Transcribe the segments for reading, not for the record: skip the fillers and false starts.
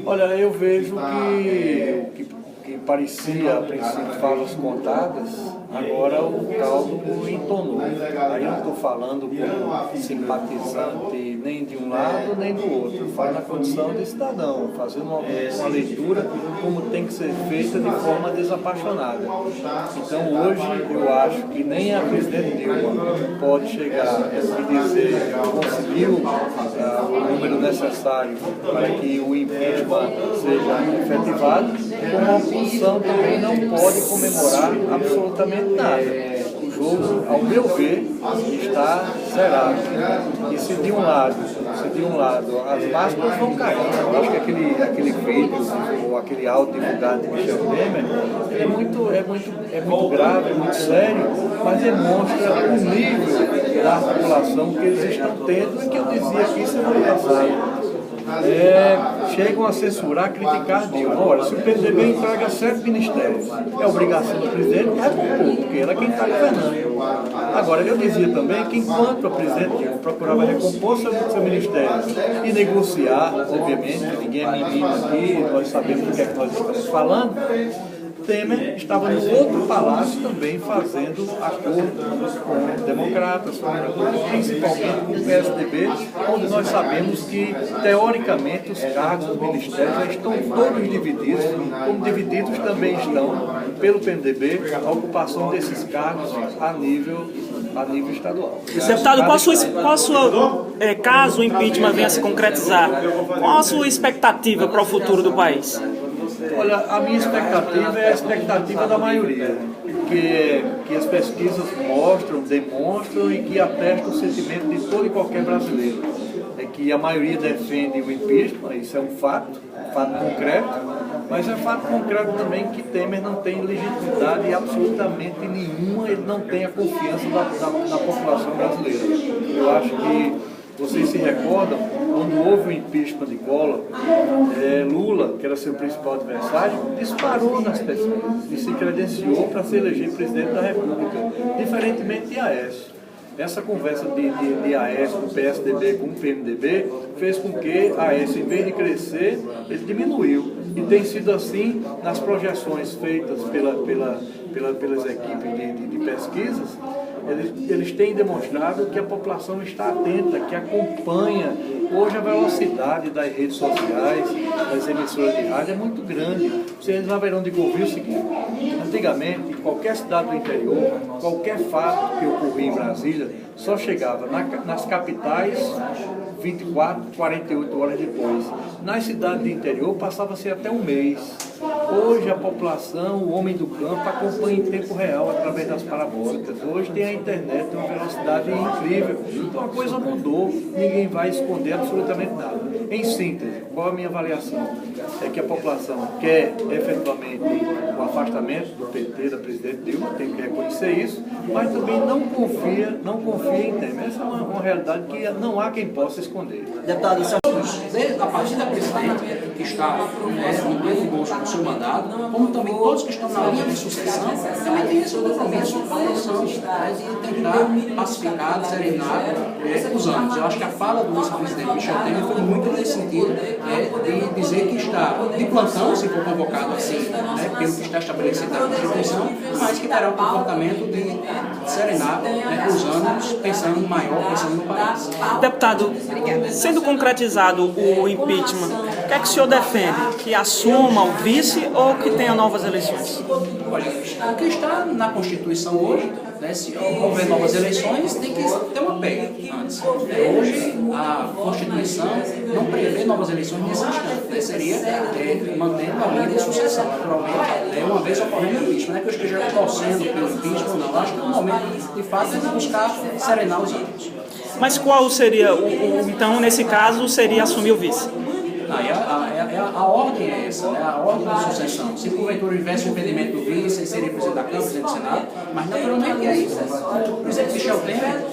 Olha, eu vejo que parecia, a princípio, favas contadas, agora o caldo entonou. Aí eu não estou falando como simpatizante nem de um lado nem do outro, eu falo na condição de cidadão, fazendo uma leitura como tem que ser feita de forma desapaixonada. Então hoje eu acho que nem a presidente Dilma pode chegar e dizer que conseguiu o número necessário para que o impeachment seja efetivado, como a oposição também não pode comemorar absolutamente nada. O jogo, ao meu ver, está zerado. E se de um lado as máscaras vão cair, eu acho que aquele vídeo ou aquele áudio divulgado de Michel Temer é muito grave, é muito sério, mas demonstra o nível da população que eles estão tendo e que eu dizia aqui semana passada. Chegam a censurar, criticar Dilma. Olha, se o PMDB entrega 7 ministérios, é obrigação do presidente recompor, porque ele é quem está governando. Agora, eu dizia também que enquanto a presidente Dilma procurava recompor seu ministério e negociar, obviamente, ninguém é menino aqui, nós sabemos do que é que nós estamos falando, Temer estava no outro palácio também fazendo acordo com democratas, principalmente com o PSDB, onde nós sabemos que, teoricamente, os cargos do Ministério já estão todos divididos, como divididos também estão, pelo PMDB, a ocupação desses cargos a nível estadual. Deputado, caso o impeachment venha a se concretizar, qual a sua expectativa para o futuro do país? Olha, a minha expectativa é a expectativa da maioria, que as pesquisas demonstram e que atestam o sentimento de todo e qualquer brasileiro. É que a maioria defende o impeachment, isso é um fato concreto, mas é fato concreto também que Temer não tem legitimidade absolutamente nenhuma, ele não tem a confiança da população brasileira. Eu acho que vocês se recordam, quando houve o impeachment de Collor, Lula, que era seu principal adversário, disparou nas pesquisas e se credenciou para se eleger presidente da República, diferentemente de Aécio. Essa conversa de Aécio com o PSDB com o PMDB fez com que Aécio, em vez de crescer, ele diminuiu. E tem sido assim nas projeções feitas pelas equipes de pesquisas. Eles têm demonstrado que a população está atenta, que acompanha. Hoje a velocidade das redes sociais, das emissoras de rádio é muito grande. Vocês haverão de ouvir o seguinte: antigamente, em qualquer cidade do interior, qualquer fato que ocorria em Brasília, só chegava nas capitais 24, 48 horas depois. Nas cidades do interior passava-se até um mês. Hoje a população, o homem do campo, acompanha em tempo real através das parabólicas. Hoje tem a internet, tem uma velocidade incrível. Então a coisa mudou, ninguém vai esconder absolutamente nada. Em síntese, qual a minha avaliação? É que a população quer efetivamente o afastamento do PT, da presidente Dilma, tem que reconhecer isso, mas também não confia em Temer. Essa é uma realidade que não há quem possa esconder. Deputado, a partir da presidente, que está no pleno gosto do seu mandato, como também todos que estão na linha de sucessão, também tem esse compromisso com a população de tentar pacificar, serenar os ânimos. Eu acho que a fala do vice-presidente Michel Temer foi muito nesse sentido, de dizer que está de plantão, se for convocado assim, pelo que está estabelecido na Constituição, mas que terá o comportamento de serenar os ânimos, pensando no maior, pensando no país. Deputado, sendo concretizado o impeachment, o que é que o senhor defende? Que assuma o vice ou que tenha novas eleições? Olha, o que está na Constituição hoje, se houver novas eleições, tem que ter uma PEC antes. Hoje, a Constituição não prevê novas eleições nesse instante. Seria mantendo a linha de sucessão. Naturalmente, uma vez ocorrendo o impeachment. Não é que eu esteja torcendo pelo impeachment, não. Eu acho que no momento, de fato, é de buscar serenar os ânimos. Mas qual seria, então, nesse caso, seria assumir o vice? A ordem é essa, a ordem de sucessão. Se porventura tivesse o impedimento do vice, ele seria presidente da Câmara, presidente do Senado, mas naturalmente é isso. O presidente Michel Temer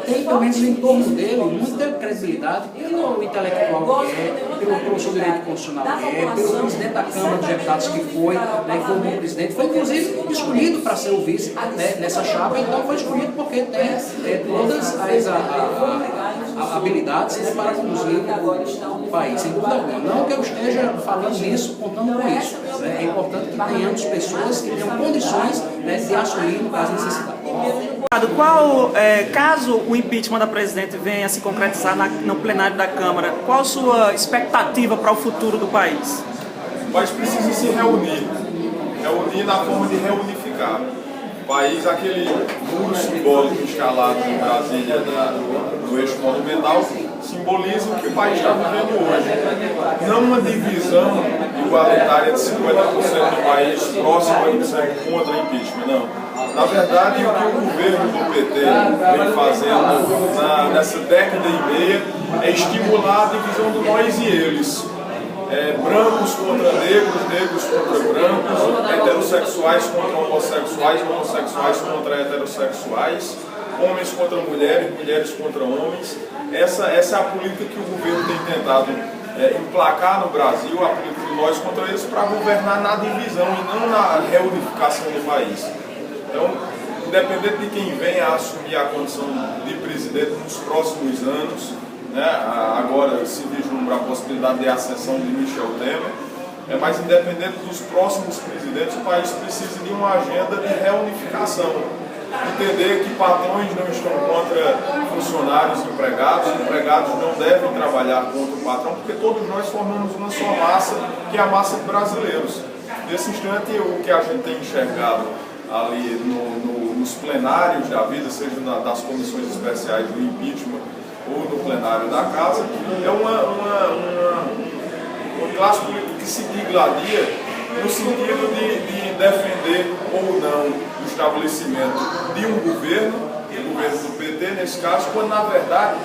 tem, pelo menos em torno dele, muita credibilidade pelo intelectual que é, pelo professor de direito constitucional que é, pelo presidente da Câmara dos Deputados que foi como presidente, foi inclusive escolhido para ser o vice nessa chapa, então foi escolhido porque tem todas a habilidades, né, para conduzir o país, sem dúvida alguma. Não que eu esteja falando isso, contando com isso. Né? É importante que tenhamos pessoas que tenham condições, né, de assumir, no caso, necessidade. Caso o impeachment da presidente venha a se concretizar no plenário da Câmara, qual a sua expectativa para o futuro do país? O país precisa se reunir na forma de reunificar. O país, aquele muro simbólico instalado em Brasília no eixo monumental, simboliza o que o país está vivendo hoje. Não uma divisão igualitária de 50% do país próximo a isso contra o impeachment, não. Na verdade, o que o governo do PT vem fazendo nessa década e meia é estimular a divisão do nós e eles. Brancos contra negros, negros contra brancos, heterossexuais contra homossexuais, homossexuais contra heterossexuais, homens contra mulheres, mulheres contra homens. Essa é a política que o governo tem tentado emplacar no Brasil, a política de nós contra eles, para governar na divisão e não na reunificação do país. Então, independente de quem venha a assumir a condição de presidente nos próximos anos, né, agora se vislumbra a possibilidade de ascensão de Michel Temer, mas independente dos próximos presidentes, o país precisa de uma agenda de reunificação. Entender que patrões não estão contra funcionários e empregados não devem trabalhar contra o patrão, porque todos nós formamos uma só massa, que é a massa de brasileiros. Nesse instante, o que a gente tem enxergado ali nos plenários da vida, seja das comissões especiais do impeachment ou no plenário da casa, é uma classe política que se digladia no sentido de defender ou não o estabelecimento de um governo, o governo do PT nesse caso, quando na verdade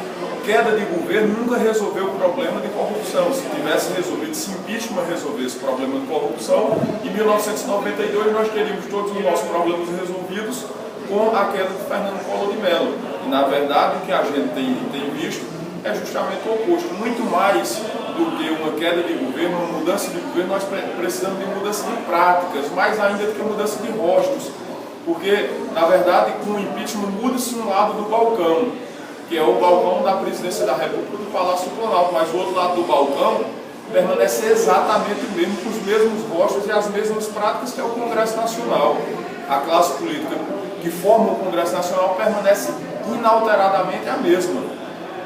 queda de governo nunca resolveu o problema de corrupção. Se tivesse resolvido, se impeachment resolvesse o problema de corrupção, em 1992 nós teríamos todos os nossos problemas resolvidos com a queda de Fernando Collor de Mello. E na verdade o que a gente tem visto é justamente o oposto. Muito mais do que uma queda de governo, uma mudança de governo, nós precisamos de mudança de práticas, mais ainda do que mudança de rostos. Porque, na verdade, com o impeachment muda-se um lado do balcão, que é o balcão da presidência da República do Palácio do Planalto, mas o outro lado do balcão permanece exatamente o mesmo, com os mesmos rostos e as mesmas práticas, que é o Congresso Nacional. A classe política que forma o Congresso Nacional permanece inalteradamente a mesma.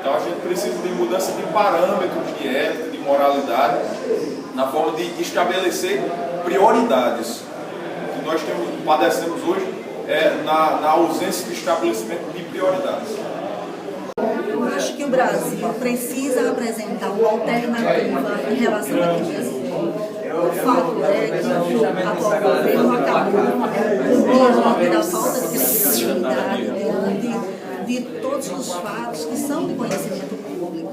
Então a gente precisa de mudança de parâmetros de ética, de moralidade, na forma de estabelecer prioridades. O que nós padecemos hoje é na ausência de estabelecimento de prioridades. Eu acho que o Brasil precisa apresentar uma alternativa em relação à crise. O fato é que o atual governo acabou pela falta de credibilidade diante de todos os fatos que são de conhecimento público,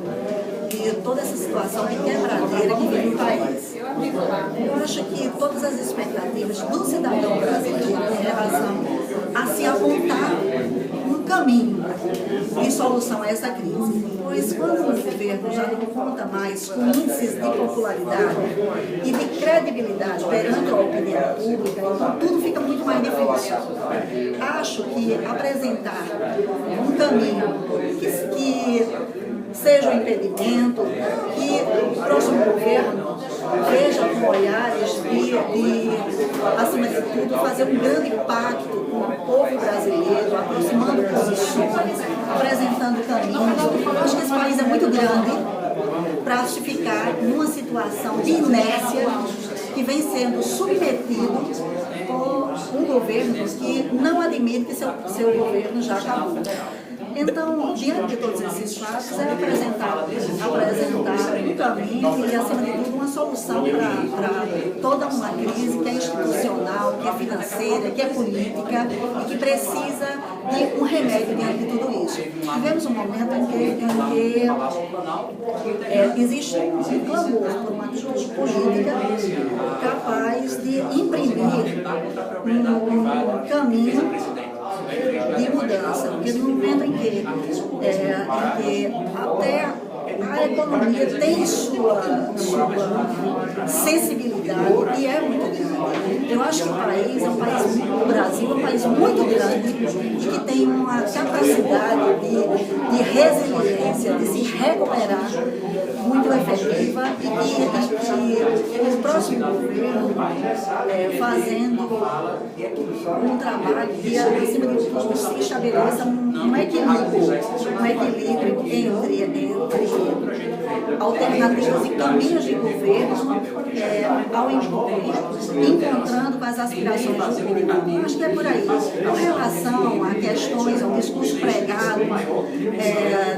de toda essa situação de quebradeira que vive no país. Eu acho que todas as expectativas do cidadão brasileiro em relação a se apontar um caminho de solução a essa crise. Pois quando o governo já não conta mais com índices de popularidade e de credibilidade perante a opinião pública, então tudo fica muito mais difícil. Acho que apresentar um caminho que seja um impedimento, que o próximo governo veja com olhares de, acima de tudo, fazer um grande pacto com o povo brasileiro, aproximando posições, apresentando caminhos. Eu acho que esse país é muito grande para se ficar numa situação de inércia que vem sendo submetido por um governo que não admite que seu governo já acabou. Então, diante de todos esses fatos, é apresentar um caminho e, acima de tudo, uma solução para toda uma crise que é institucional, que é financeira, que é política e que precisa de um remédio diante de tudo isso. Tivemos um momento em que existe um clamor por uma atitude política capaz de imprimir um caminho de mudança, porque no momento em que até a economia tem sua sensibilidade e é muito grande. Eu acho que o país, o Brasil é um país muito grande, que tem uma capacidade de resiliência, de se recuperar muito efetiva e que o próximo governo fazendo um trabalho que, acima de tudo, se estabeleça um equilíbrio entre alternativas e caminhos de governo ao encontrando com as aspirações do povo. Acho que é por aí. Com relação a questões, ao discurso pregado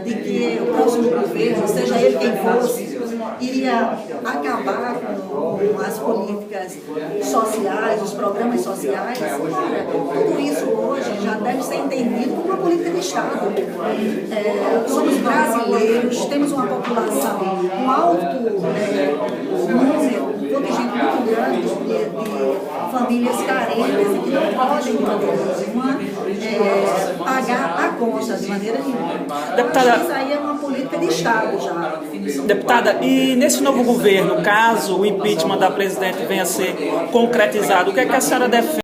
de que o próximo governo, seja ele quem fosse, iria acabar com as políticas sociais, os programas sociais, tudo isso hoje já deve ser entendido como uma política de Estado. Somos brasileiros, temos uma população com alto número, um contingente muito grande de famílias carentes e que não podem, de maneira nenhuma, pagar a conta de maneira nenhuma. Deputada, isso aí é uma política de Estado já. Deputada, e nesse novo governo, caso o impeachment da presidente venha a ser concretizado, o que é que a senhora defende